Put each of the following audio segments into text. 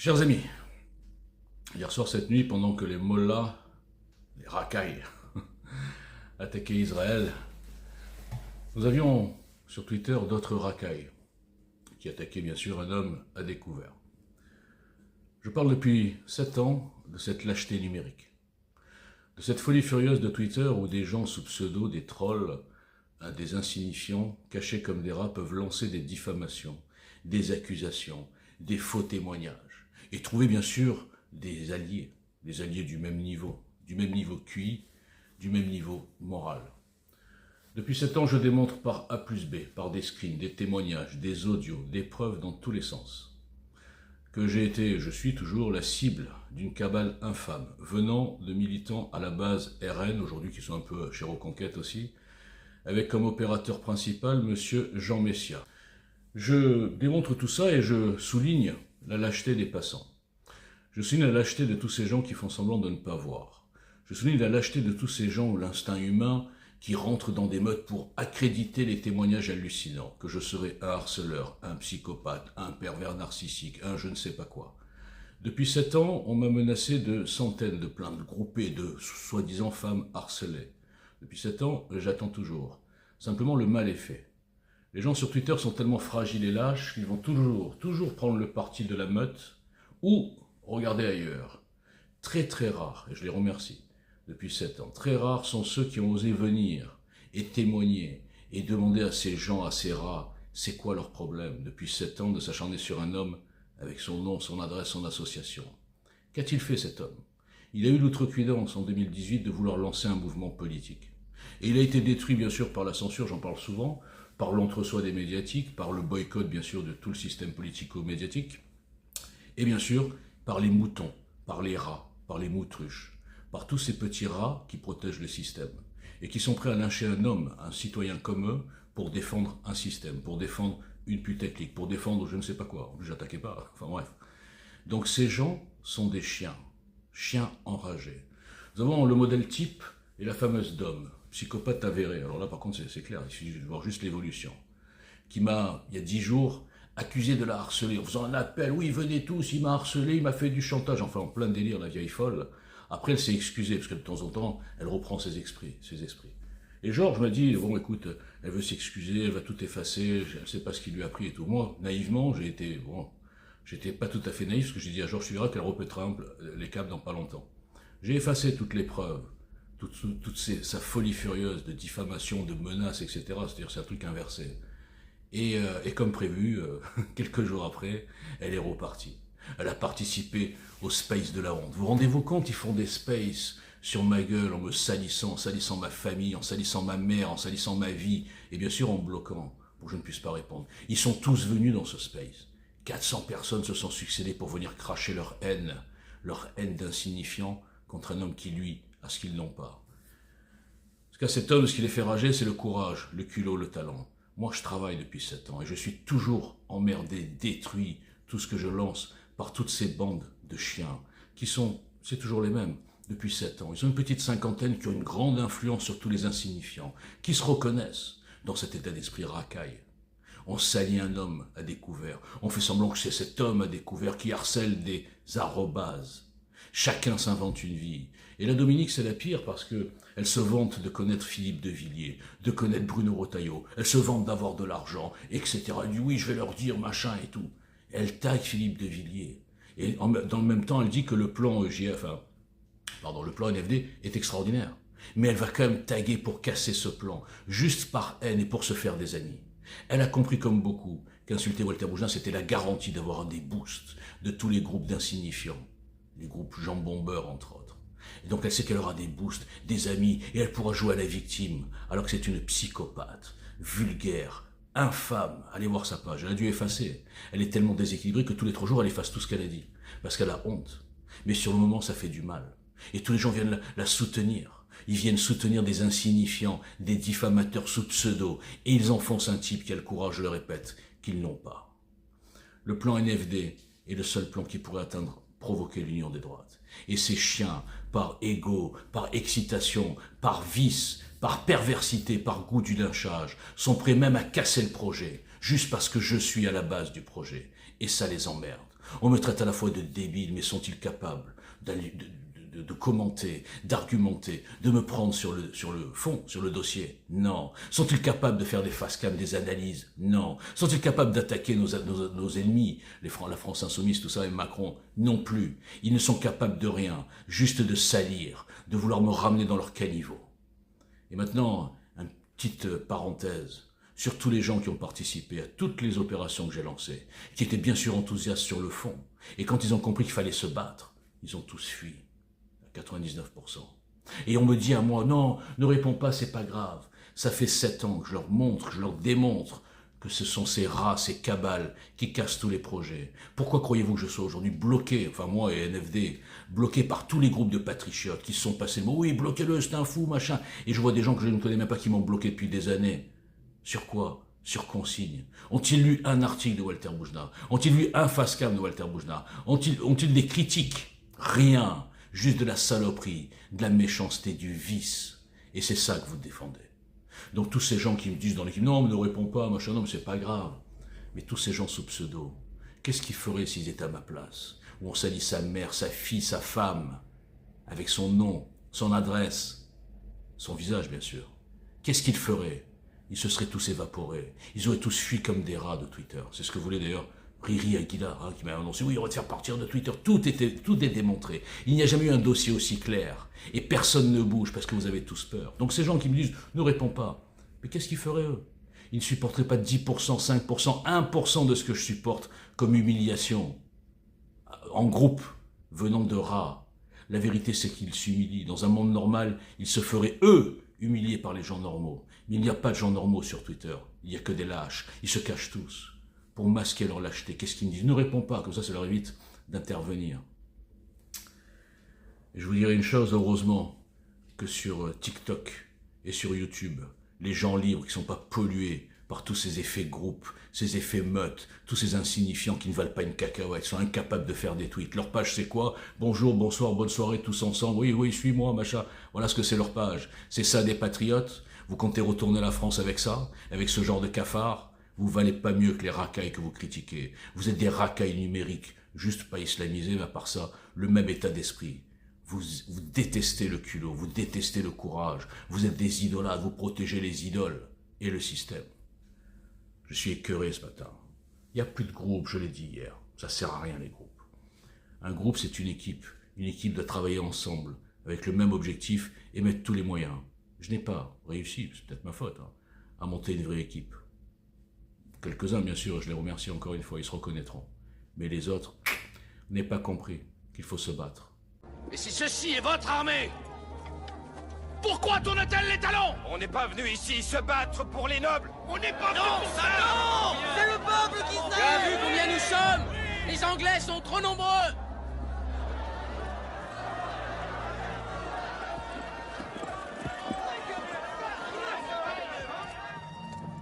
Chers amis, hier soir cette nuit, pendant que les mollahs, les racailles, attaquaient Israël, nous avions sur Twitter d'autres racailles qui attaquaient bien sûr un homme à découvert. Je parle depuis 7 ans de cette lâcheté numérique, de cette folie furieuse de Twitter où des gens sous pseudo, des trolls, des insignifiants, cachés comme des rats, peuvent lancer des diffamations, des accusations, des faux témoignages, et trouver bien sûr des alliés du même niveau QI, du même niveau moral. Depuis 7 ans, je démontre par A plus B, par des screens, des témoignages, des audios, des preuves dans tous les sens, que j'ai été, et je suis toujours la cible d'une cabale infâme, venant de militants à la base RN, aujourd'hui qui sont un peu chez Reconquête aussi, avec comme opérateur principal monsieur Jean Messia. Je démontre tout ça et je souligne la lâcheté des passants. Je souligne la lâcheté de tous ces gens qui font semblant de ne pas voir. Je souligne la lâcheté de tous ces gens où l'instinct humain qui rentrent dans des modes pour accréditer les témoignages hallucinants, que je serais un harceleur, un psychopathe, un pervers narcissique, un je ne sais pas quoi. Depuis 7 ans, on m'a menacé de centaines de plaintes groupées de soi-disant femmes harcelées. Depuis 7 ans, j'attends toujours. Simplement, le mal est fait. Les gens sur Twitter sont tellement fragiles et lâches qu'ils vont toujours prendre le parti de la meute ou regarder ailleurs. Très très rares, et je les remercie, depuis 7 ans, très rares sont ceux qui ont osé venir et témoigner et demander à ces gens, à ces rats, c'est quoi leur problème depuis 7 ans de s'acharner sur un homme avec son nom, son adresse, son association. Qu'a-t-il fait cet homme? Il a eu l'outrecuidance en 2018 de vouloir lancer un mouvement politique. Et il a été détruit bien sûr par la censure, j'en parle souvent, par l'entre-soi des médiatiques, par le boycott bien sûr de tout le système politico-médiatique, et bien sûr par les moutons, par les rats, par les moutruches, par tous ces petits rats qui protègent le système, et qui sont prêts à lyncher un homme, un citoyen comme eux, pour défendre un système, pour défendre une putaclic, pour défendre je ne sais pas quoi, j'attaquais pas, enfin bref. Donc ces gens sont des chiens, chiens enragés. Nous avons le modèle type et la fameuse Dom, psychopathe avéré. Alors là, par contre, c'est clair, il suffit de voir juste l'évolution. Qui m'a, il y a 10 jours, accusé de la harceler en faisant un appel. Oui, venez tous, il m'a harcelé, il m'a fait du chantage. Enfin, en plein délire, la vieille folle. Après, elle s'est excusée, parce que de temps en temps, elle reprend ses esprits. Et Georges m'a dit, bon, écoute, elle veut s'excuser, elle va tout effacer, je ne sais pas ce qu'il lui a pris et tout. Moi, naïvement, j'étais pas tout à fait naïf, parce que j'ai dit à Georges, tu verras qu'elle repètera les câbles dans pas longtemps. J'ai effacé toutes les preuves, sa folie furieuse de diffamation, de menaces, etc. C'est-à-dire c'est un truc inversé. Et comme prévu, quelques jours après, elle est repartie. Elle a participé au space de la honte. Vous rendez-vous compte, ils font des spaces sur ma gueule en me salissant, en salissant ma famille, en salissant ma mère, en salissant ma vie, et bien sûr en me bloquant pour que je ne puisse pas répondre. Ils sont tous venus dans ce space. 400 personnes se sont succédées pour venir cracher leur haine d'insignifiant contre un homme qui, lui, a ce qu'ils n'ont pas. Parce qu'à cet homme, ce qui les fait rager, c'est le courage, le culot, le talent. Moi, je travaille depuis 7 ans et je suis toujours emmerdé, détruit, tout ce que je lance par toutes ces bandes de chiens qui sont, c'est toujours les mêmes, depuis 7 ans. Ils ont une petite cinquantaine qui ont une grande influence sur tous les insignifiants, qui se reconnaissent dans cet état d'esprit racaille. On salit un homme à découvert, on fait semblant que c'est cet homme à découvert qui harcèle des arrobases. Chacun s'invente une vie. Et la Dominique, c'est la pire parce que elle se vante de connaître Philippe de Villiers, de connaître Bruno Retailleau. Elle se vante d'avoir de l'argent, etc. Elle dit oui, je vais leur dire machin et tout. Et elle taille Philippe de Villiers. Et dans le même temps, elle dit que le plan le plan NFD est extraordinaire. Mais elle va quand même taguer pour casser ce plan, juste par haine et pour se faire des amis. Elle a compris comme beaucoup qu'insulter Walter Bougelin, c'était la garantie d'avoir des boosts de tous les groupes d'insignifiants. Les groupes jambon beurre, entre autres. Et donc elle sait qu'elle aura des boosts, des amis, et elle pourra jouer à la victime, alors que c'est une psychopathe, vulgaire, infâme. Allez voir sa page, elle a dû effacer. Elle est tellement déséquilibrée que tous les 3 jours, elle efface tout ce qu'elle a dit, parce qu'elle a honte. Mais sur le moment, ça fait du mal. Et tous les gens viennent la soutenir. Ils viennent soutenir des insignifiants, des diffamateurs sous pseudo, et ils enfoncent un type qui a le courage, je le répète, qu'ils n'ont pas. Le plan NFD est le seul plan qui pourrait provoquer l'union des droites. Et ces chiens, par ego, par excitation, par vice, par perversité, par goût du lynchage, sont prêts même à casser le projet, juste parce que je suis à la base du projet. Et ça les emmerde. On me traite à la fois de débile, mais sont-ils capables de commenter, d'argumenter, de me prendre sur le fond, sur le dossier? Non. Sont-ils capables de faire des face-cam, des analyses? Non. Sont-ils capables d'attaquer nos ennemis, la France insoumise, tout ça, et Macron? Non plus. Ils ne sont capables de rien, juste de salir, de vouloir me ramener dans leur caniveau. Et maintenant, une petite parenthèse sur tous les gens qui ont participé à toutes les opérations que j'ai lancées, qui étaient bien sûr enthousiastes sur le fond, et quand ils ont compris qu'il fallait se battre, ils ont tous fui. 99%. Et on me dit à moi, non, ne réponds pas, c'est pas grave. Ça fait 7 ans que je leur montre, je leur démontre que ce sont ces rats, ces cabales qui cassent tous les projets. Pourquoi croyez-vous que je sois aujourd'hui bloqué, enfin moi et NFD, bloqué par tous les groupes de patriotes qui se sont passés le mot, oui, bloquez-le, c'est un fou, machin. Et je vois des gens que je ne connais même pas qui m'ont bloqué depuis des années. Sur quoi? Sur consigne. Ont-ils lu un article de Walter Boujna? Ont-ils lu un face-cam de Walter Boujna? Ont-ils des critiques? Rien. Juste de la saloperie, de la méchanceté, du vice. Et c'est ça que vous défendez. Donc tous ces gens qui me disent dans l'équipe, non, mais ne réponds pas, machin, non, mais c'est pas grave. Mais tous ces gens sous pseudo, qu'est-ce qu'ils feraient s'ils étaient à ma place? Où on salit sa mère, sa fille, sa femme, avec son nom, son adresse, son visage bien sûr. Qu'est-ce qu'ils feraient? Ils se seraient tous évaporés. Ils auraient tous fui comme des rats de Twitter. C'est ce que voulait d'ailleurs Riri Aguilar, qui m'a annoncé, oui, on va te faire partir de Twitter. Tout est démontré. Il n'y a jamais eu un dossier aussi clair. Et personne ne bouge parce que vous avez tous peur. Donc ces gens qui me disent, ne réponds pas. Mais qu'est-ce qu'ils feraient eux? Ils ne supporteraient pas 10%, 5%, 1% de ce que je supporte comme humiliation. En groupe, venant de rats. La vérité, c'est qu'ils s'humilient. Dans un monde normal, ils se feraient, eux, humiliés par les gens normaux. Mais il n'y a pas de gens normaux sur Twitter. Il n'y a que des lâches. Ils se cachent tous. Pour masquer leur lâcheté. Qu'est-ce qu'ils me disent? Ne réponds pas, comme ça leur évite d'intervenir. Et je vous dirai une chose, heureusement, que sur TikTok et sur YouTube, les gens libres qui ne sont pas pollués par tous ces effets groupes, ces effets meutes, tous ces insignifiants qui ne valent pas une cacahuète, sont incapables de faire des tweets. Leur page, c'est quoi? Bonjour, bonsoir, bonne soirée, tous ensemble. Oui, oui, suis-moi, machin. Voilà ce que c'est leur page. C'est ça des patriotes? Vous comptez retourner la France avec ça? Avec ce genre de cafard? Vous valez pas mieux que les racailles que vous critiquez. Vous êtes des racailles numériques, juste pas islamisés, mais à part ça, le même état d'esprit. Vous détestez le culot, vous détestez le courage. Vous êtes des idolâtres, vous protégez les idoles et le système. Je suis écœuré ce matin. Il n'y a plus de groupe, je l'ai dit hier. Ça sert à rien les groupes. Un groupe, c'est une équipe. Une équipe doit travailler ensemble, avec le même objectif et mettre tous les moyens. Je n'ai pas réussi, c'est peut-être ma faute, à monter une vraie équipe. Quelques-uns, bien sûr, je les remercie encore une fois, ils se reconnaîtront. Mais les autres n'aient pas compris qu'il faut se battre. Et si ceci est votre armée, pourquoi tourne-t-elle les talons? On n'est pas venu ici se battre pour les nobles. On n'est pas venu pour ça. Non, c'est le peuple qui sait. Tu as vu combien nous sommes? Les Anglais sont trop nombreux.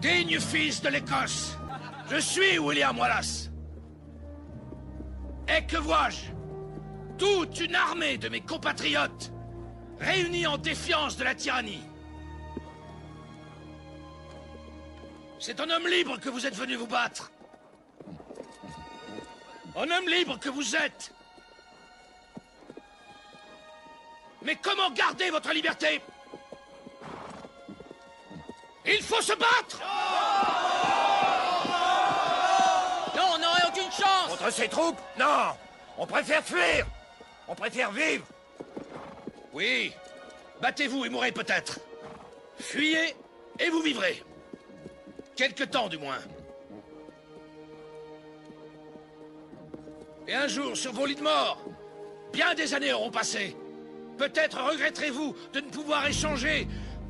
Digne fils de l'Écosse, je suis William Wallace. Et que vois-je? Toute une armée de mes compatriotes réunis en défiance de la tyrannie. C'est un homme libre que vous êtes venu vous battre. Un homme libre que vous êtes. Mais comment garder votre liberté? Il faut se battre! Non, on n'aurait aucune chance. Contre ces troupes? Non. On préfère fuir. On préfère vivre. Oui, battez-vous et mourrez peut-être. Fuyez et vous vivrez. Quelque temps du moins. Et un jour, sur vos lits de mort, bien des années auront passé. Peut-être regretterez-vous de ne pouvoir échanger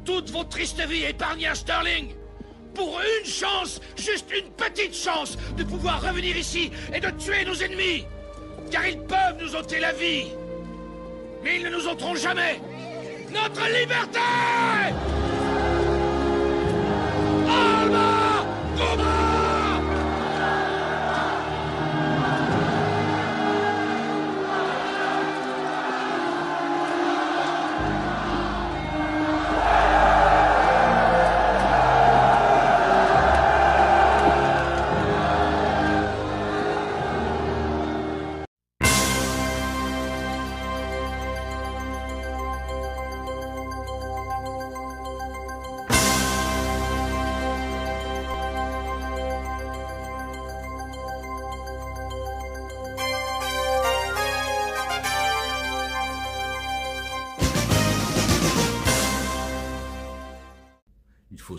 toute votre triste vie épargnée à Sterling pour une chance, juste une petite chance, de pouvoir revenir ici et de tuer nos ennemis. Car ils peuvent nous ôter la vie, mais ils ne nous ôteront jamais notre liberté! Alma Combat!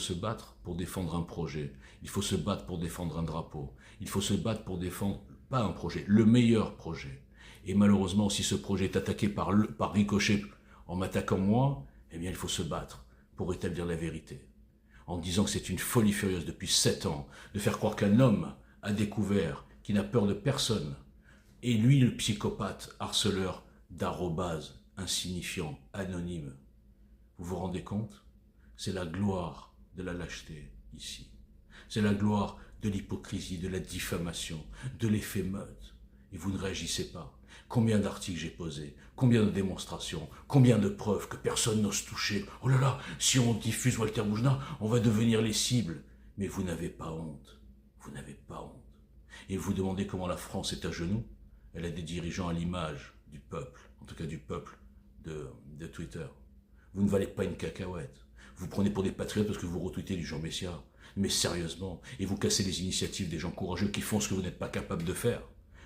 se battre pour défendre un projet. Il faut se battre pour défendre un drapeau. Il faut se battre pour défendre, pas un projet, le meilleur projet. Et malheureusement, si ce projet est attaqué par ricochet en m'attaquant moi, eh bien il faut se battre pour établir la vérité. En disant que c'est une folie furieuse depuis 7 ans de faire croire qu'un homme a découvert qu'il n'a peur de personne. Et lui, le psychopathe, harceleur d'arrobase, insignifiant, anonyme. Vous vous rendez compte? C'est la gloire de la lâcheté ici. C'est la gloire de l'hypocrisie, de la diffamation, de l'effet meute. Et vous ne réagissez pas. Combien d'articles j'ai posés, combien de démonstrations, combien de preuves que personne n'ose toucher. Oh là là, si on diffuse Walter Boujna, on va devenir les cibles. Mais vous n'avez pas honte. Vous n'avez pas honte. Et vous demandez comment la France est à genoux? Elle a des dirigeants à l'image du peuple, en tout cas du peuple de Twitter. Vous ne valez pas une cacahuète. Vous prenez pour des patriotes parce que vous retweetez du Jean Messia. Mais sérieusement, et vous cassez les initiatives des gens courageux qui font ce que vous n'êtes pas capable de faire.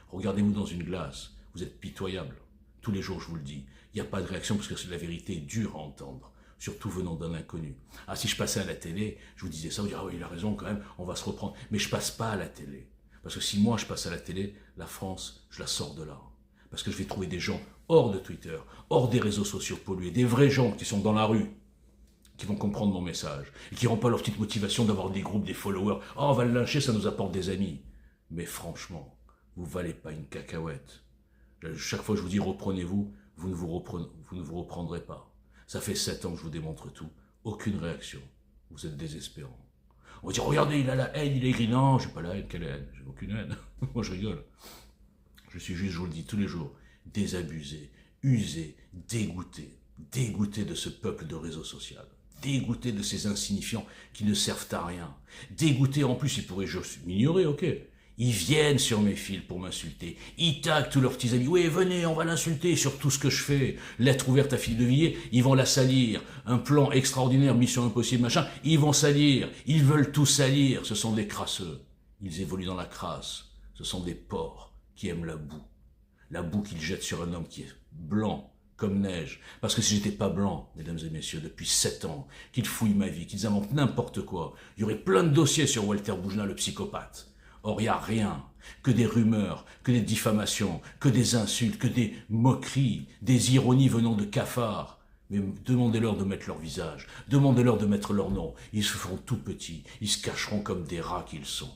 Regardez-vous dans une glace, vous êtes pitoyable. Tous les jours, je vous le dis. Il n'y a pas de réaction parce que la vérité est dure à entendre, surtout venant d'un inconnu. Ah, si je passais à la télé, je vous disais ça, vous diriez, ah oui, il a raison quand même, on va se reprendre. Mais je passe pas à la télé. Parce que si moi je passe à la télé, la France, je la sors de là. Parce que je vais trouver des gens hors de Twitter, hors des réseaux sociaux pollués, des vrais gens qui sont dans la rue, qui vont comprendre mon message, et qui n'auront pas leur petite motivation d'avoir des groupes, des followers. Oh, on va le lyncher, ça nous apporte des amis. Mais franchement, vous valez pas une cacahuète. Chaque fois que je vous dis reprenez-vous, vous ne vous reprendrez pas. Ça fait 7 ans que je vous démontre tout. Aucune réaction. Vous êtes désespérant. On va dire, regardez, il a la haine, il est gris. Non, j'ai pas la haine, quelle haine? J'ai aucune haine. Moi, je rigole. Je suis juste, je vous le dis tous les jours, désabusé, usé, dégoûté. Dégoûté de ce peuple de réseau social. Dégoûté de ces insignifiants qui ne servent à rien. Dégoûté, en plus, ils pourraient m'ignorer, ok. Ils viennent sur mes fils pour m'insulter. Ils taguent tous leurs petits amis. Oui, venez, on va l'insulter sur tout ce que je fais. Lettre ouverte à Philippe de Villiers, ils vont la salir. Un plan extraordinaire, mission impossible, machin, ils vont salir. Ils veulent tout salir. Ce sont des crasseux. Ils évoluent dans la crasse. Ce sont des porcs qui aiment la boue. La boue qu'ils jettent sur un homme qui est blanc comme neige. Parce que si j'étais pas blanc, mesdames et messieurs, depuis 7 ans, qu'ils fouillent ma vie, qu'ils inventent n'importe quoi, il y aurait plein de dossiers sur Walter Boujna, le psychopathe. Or, il n'y a rien, que des rumeurs, que des diffamations, que des insultes, que des moqueries, des ironies venant de cafards. Mais demandez-leur de mettre leur visage, demandez-leur de mettre leur nom. Ils se feront tout petits, ils se cacheront comme des rats qu'ils sont.